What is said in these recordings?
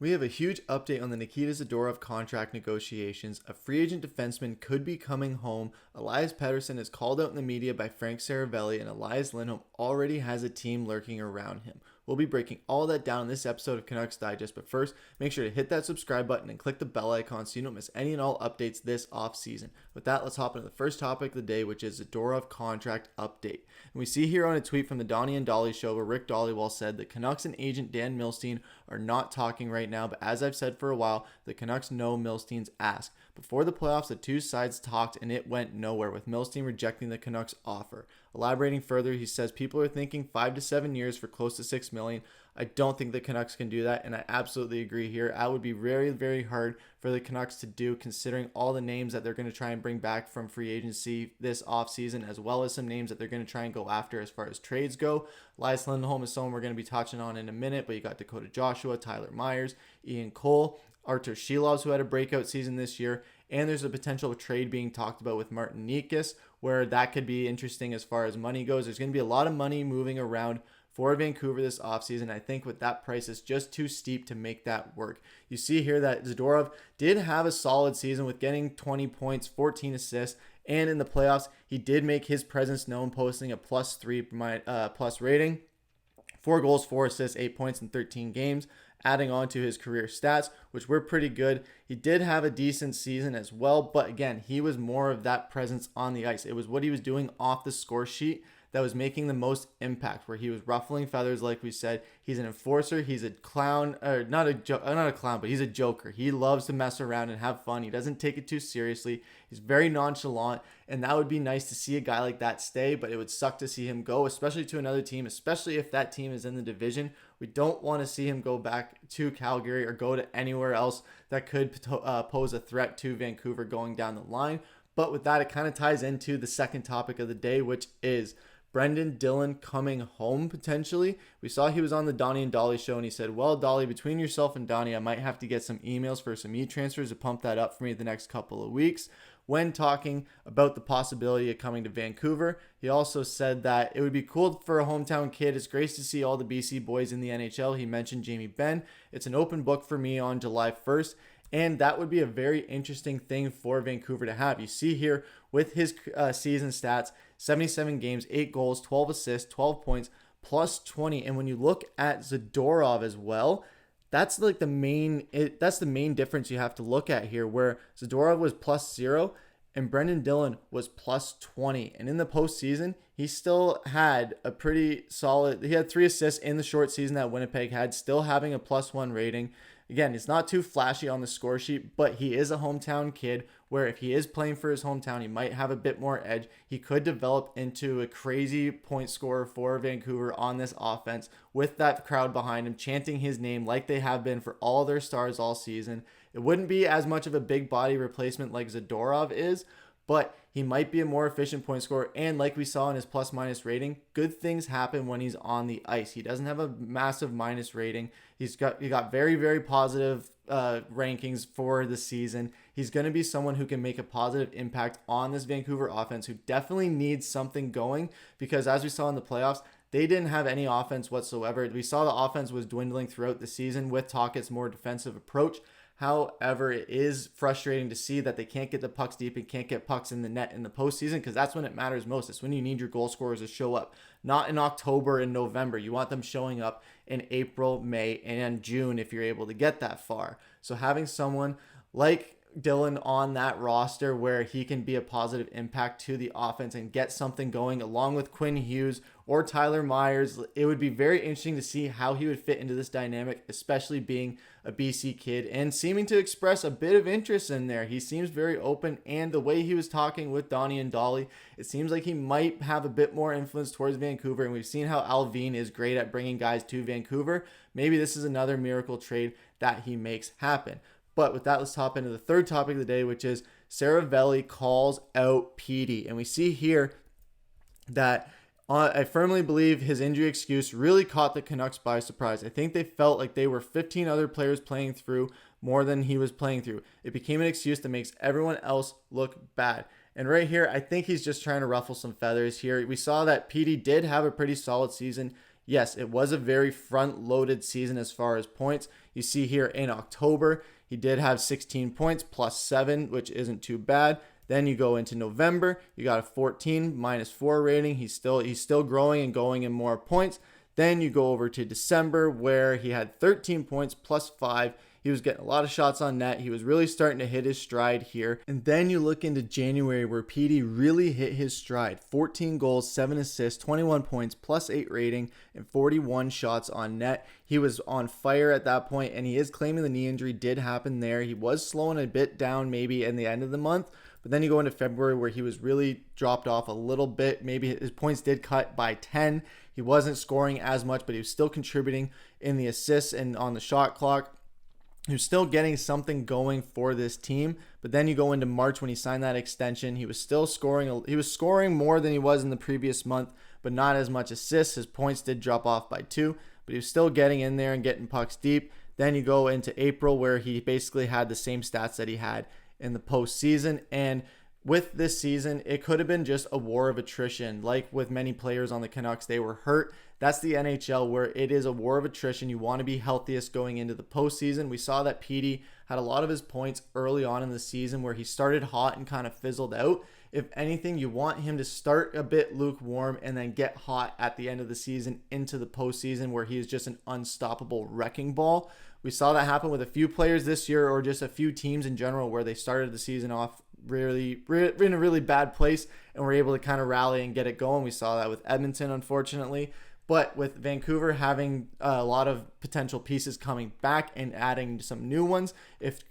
We have a huge update on the Nikita Zadorov contract negotiations. A free agent defenseman could be coming home. Elias Pettersson is called out in the media by Frank Seravalli, and Elias Lindholm already has a team lurking around him. We'll be breaking all that down in this episode of Canucks Digest, but first, make sure to hit that subscribe button and click the bell icon so you don't miss any and all updates this offseason. With that, let's hop into the first topic of the day, which is Zadorov contract update. And we see here on a tweet from the Donnie and Dolly show where Rick Dollywall said the Canucks and agent Dan Milstein are not talking right now, but as I've said for a while, the Canucks know Milstein's ask. Before the playoffs, the two sides talked and it went nowhere, with Milstein rejecting the Canucks offer. Elaborating further, he says people are thinking 5 to 7 years for close to $6 million. I don't think the Canucks can do that, and I absolutely agree here. That would be very, very hard for the Canucks to do, considering all the names that they're going to try and bring back from free agency this offseason, as well as some names that they're going to try and go after as far as trades go. Elias Lindholm is someone we're going to be touching on in a minute, but you got Dakota Joshua, Tyler Myers, Ian Cole, Artur Shilovs, who had a breakout season this year, and there's a potential trade being talked about with Martin Nikas, where that could be interesting as far as money goes. There's going to be a lot of money moving around for Vancouver this offseason. I think with that price, it's just too steep to make that work. You see here that Zadorov did have a solid season with getting 20 points, 14 assists, and in the playoffs, he did make his presence known, posting a +3+ rating. 4 goals, 4 assists, 8 points in 13 games, adding on to his career stats, which were pretty good. He did have a decent season as well, but again, he was more of that presence on the ice. It was what he was doing off the score sheet that was making the most impact, where he was ruffling feathers, like we said. He's an enforcer. He's a clown, or not a clown, but he's a joker. He loves to mess around and have fun. He doesn't take it too seriously. He's very nonchalant, and that would be nice to see a guy like that stay, but it would suck to see him go, especially to another team, especially if that team is in the division. We don't want to see him go back to Calgary or go to anywhere else that could pose a threat to Vancouver going down the line. But with that, it kind of ties into the second topic of the day, which is Brenden Dillon coming home potentially. We saw he was on the Donnie and Dolly show, and he said, well, Dolly, between yourself and Donnie, I might have to get some emails for some e-transfers to pump that up for me the next couple of weeks. When talking about the possibility of coming to Vancouver, he also said that it would be cool for a hometown kid. It's great to see all the BC boys in the NHL. He mentioned Jamie Benn. It's an open book for me on July 1st. And that would be a very interesting thing for Vancouver to have. You see here with his season stats, 77 games, 8 goals, 12 assists, 12 points, +20. And when you look at Zadorov as well, that's like the main difference you have to look at here, where Zadorov was +0 and Brenden Dillon was +20. And in the postseason, he still had a pretty solid, he had 3 assists in the short season that Winnipeg had, still having a +1 rating. Again, it's not too flashy on the score sheet, but he is a hometown kid where if he is playing for his hometown, he might have a bit more edge. He could develop into a crazy point scorer for Vancouver on this offense with that crowd behind him, chanting his name like they have been for all their stars all season. It wouldn't be as much of a big body replacement like Zadorov is, but he might be a more efficient point scorer. And like we saw in his plus-minus rating, good things happen when he's on the ice. He doesn't have a massive minus rating. He got very, very positive rankings for the season. He's going to be someone who can make a positive impact on this Vancouver offense, who definitely needs something going, because as we saw in the playoffs, they didn't have any offense whatsoever. We saw the offense was dwindling throughout the season with Tocchet's more defensive approach. However, it is frustrating to see that they can't get the pucks deep and can't get pucks in the net in the postseason, because that's when it matters most. It's when you need your goal scorers to show up, not in October and November. You want them showing up in April, May, and June if you're able to get that far. So having someone like Dillon on that roster where he can be a positive impact to the offense and get something going, along with Quinn Hughes or Tyler Myers, it would be very interesting to see how he would fit into this dynamic, especially being a BC kid and seeming to express a bit of interest in there. He seems very open, and the way he was talking with Donnie and Dolly, it seems like he might have a bit more influence towards Vancouver, and we've seen how Allvin is great at bringing guys to Vancouver. Maybe this is another miracle trade that he makes happen. But with that, let's hop into the third topic of the day, which is Seravalli calls out Petey. And we see here that I firmly believe his injury excuse really caught the Canucks by surprise. I think they felt like they were 15 other players playing through more than he was playing through. It became an excuse that makes everyone else look bad. And right here, I think he's just trying to ruffle some feathers here. We saw that Petey did have a pretty solid season. Yes, it was a very front-loaded season as far as points. You see here in October, he did have 16 points plus 7, which isn't too bad. Then you go into November, you got a 14 -4 rating. He's still growing and going in more points. Then you go over to December where he had 13 points plus 5. He was getting a lot of shots on net. He was really starting to hit his stride here. And then you look into January where PD really hit his stride. 14 goals, 7 assists, 21 points, plus 8 rating, and 41 shots on net. He was on fire at that point, and he is claiming the knee injury did happen there. He was slowing a bit down maybe in the end of the month. But then you go into February where he was really dropped off a little bit. Maybe his points did cut by 10. He wasn't scoring as much, but he was still contributing in the assists and on the shot clock. He was still getting something going for this team. But then you go into March when he signed that extension. He was still scoring. He was scoring more than he was in the previous month, but not as much assists. His points did drop off by 2, but he was still getting in there and getting pucks deep. Then you go into April where he basically had the same stats that he had in the postseason. And with this season, it could have been just a war of attrition. Like with many players on the Canucks, they were hurt. That's the NHL where it is a war of attrition. You want to be healthiest going into the postseason. We saw that Petey had a lot of his points early on in the season where he started hot and kind of fizzled out. If anything, you want him to start a bit lukewarm and then get hot at the end of the season into the postseason where he is just an unstoppable wrecking ball. We saw that happen with a few players this year, or just a few teams in general, where they started the season off really in a really bad place and were able to kind of rally and get it going. We saw that with Edmonton, unfortunately. But with Vancouver having a lot of potential pieces coming back and adding some new ones, if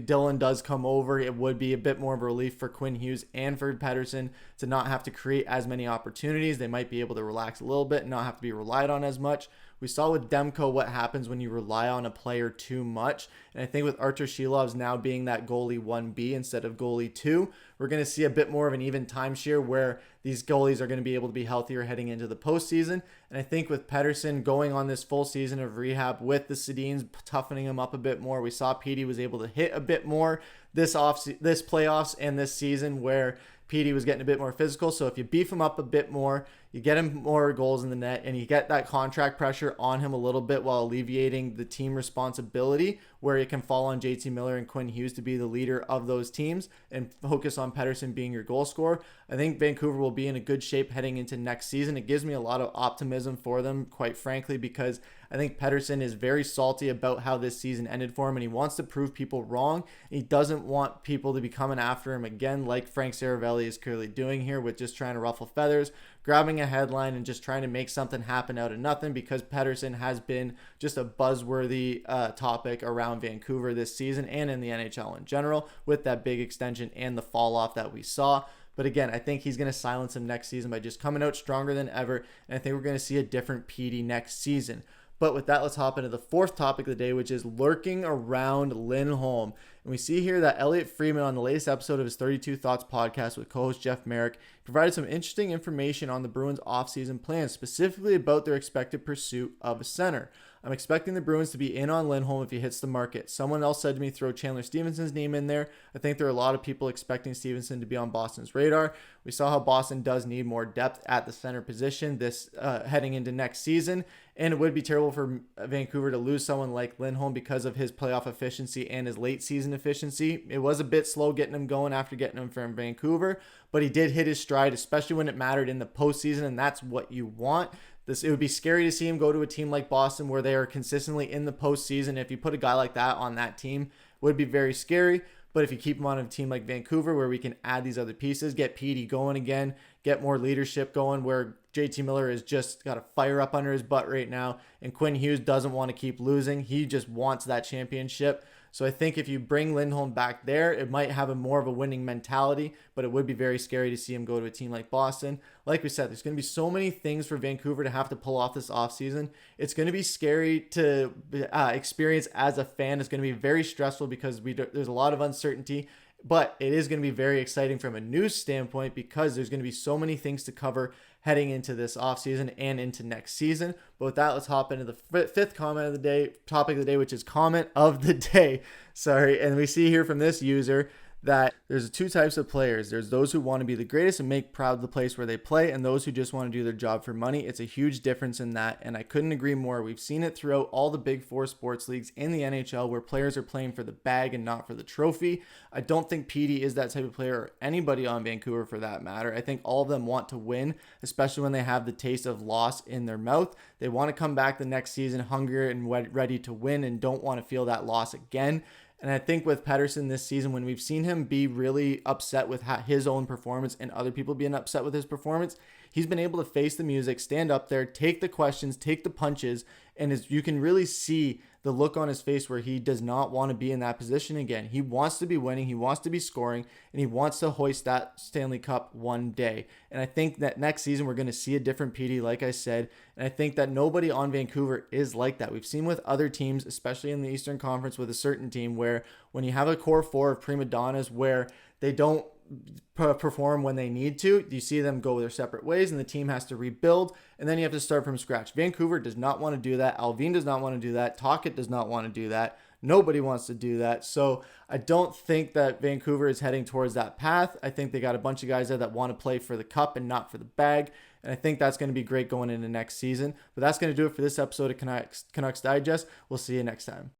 Dillon does come over, it would be a bit more of a relief for Quinn Hughes and for Petterson to not have to create as many opportunities. They might be able to relax a little bit and not have to be relied on as much. We saw with Demko what happens when you rely on a player too much. And I think with Artur Shilov's now being that goalie 1B instead of goalie 2, we're going to see a bit more of an even timeshare where these goalies are going to be able to be healthier heading into the postseason. And I think with Pettersson going on this full season of rehab with the Sedins toughening him up a bit more, we saw Petey was able to hit a bit more this playoffs and this season where Petey was getting a bit more physical. So if you beef him up a bit more, you get him more goals in the net, and you get that contract pressure on him a little bit while alleviating the team responsibility where it can fall on JT Miller and Quinn Hughes to be the leader of those teams and focus on Pettersson being your goal scorer. I think Vancouver will be in a good shape heading into next season. It gives me a lot of optimism for them, quite frankly, because I think Pettersson is very salty about how this season ended for him, and he wants to prove people wrong. He doesn't want people to be coming after him again, like Frank Seravalli is clearly doing here with just trying to ruffle feathers, grabbing a headline and just trying to make something happen out of nothing, because Pettersson has been just a buzzworthy topic around Vancouver this season and in the NHL in general with that big extension and the fall off that we saw. But again, I think he's going to silence him next season by just coming out stronger than ever, and I think we're going to see a different Petey next season. But with that, let's hop into the fourth topic of the day, which is lurking around Lindholm. And we see here that Elliot Friedman, on the latest episode of his 32 Thoughts podcast with co-host Jeff Merrick, provided some interesting information on the Bruins' offseason plans, specifically about their expected pursuit of a center. I'm expecting the Bruins to be in on Lindholm if he hits the market. Someone else said to me, throw Chandler Stevenson's name in there. I think there are a lot of people expecting Stevenson to be on Boston's radar. We saw how Boston does need more depth at the center position this heading into next season. And it would be terrible for Vancouver to lose someone like Lindholm because of his playoff efficiency and his late season efficiency. It was a bit slow getting him going after getting him from Vancouver, but he did hit his stride, especially when it mattered in the postseason, and that's what you want. It would be scary to see him go to a team like Boston where they are consistently in the postseason. If you put a guy like that on that team, it would be very scary. But if you keep him on a team like Vancouver where we can add these other pieces, get Petey going again, get more leadership going, where JT Miller has just got a fire up under his butt right now, and Quinn Hughes doesn't want to keep losing. He just wants that championship. So I think if you bring Lindholm back there, it might have a more of a winning mentality, but it would be very scary to see him go to a team like Boston. Like we said, there's going to be so many things for Vancouver to have to pull off this offseason. It's going to be scary to experience as a fan. It's going to be very stressful because there's a lot of uncertainty, but it is going to be very exciting from a news standpoint because there's going to be so many things to cover heading into this offseason and into next season. But with that, let's hop into the fifth topic of the day, which is comment of the day. And we see here from this user that there's two types of players. There's those who want to be the greatest and make proud the place where they play, and those who just want to do their job for money. It's a huge difference in that, and I couldn't agree more. We've seen it throughout all the big four sports leagues in the NHL where players are playing for the bag and not for the trophy. I don't think Petey is that type of player, or anybody on Vancouver for that matter. I think all of them want to win, especially when they have the taste of loss in their mouth. They want to come back the next season hungry and ready to win and don't want to feel that loss again. And I think with Petterson this season, when we've seen him be really upset with his own performance and other people being upset with his performance, he's been able to face the music, stand up there, take the questions, take the punches, and you can really see the look on his face where he does not want to be in that position again. He wants to be winning, he wants to be scoring, and he wants to hoist that Stanley Cup one day. And I think that next season we're going to see a different Petey, like I said, and I think that nobody on Vancouver is like that. We've seen with other teams, especially in the Eastern Conference with a certain team, where when you have a core four of prima donnas where they don't perform when they need to, you see them go their separate ways and the team has to rebuild, and then you have to start from scratch. Vancouver does not want to do that. Allvin does not want to do that. Tocchet does not want to do that. Nobody wants to do that. So I don't think that Vancouver is heading towards that path. I think they got a bunch of guys there that want to play for the cup and not for the bag. And I think that's going to be great going into next season. But that's going to do it for this episode of Canucks Digest. We'll see you next time.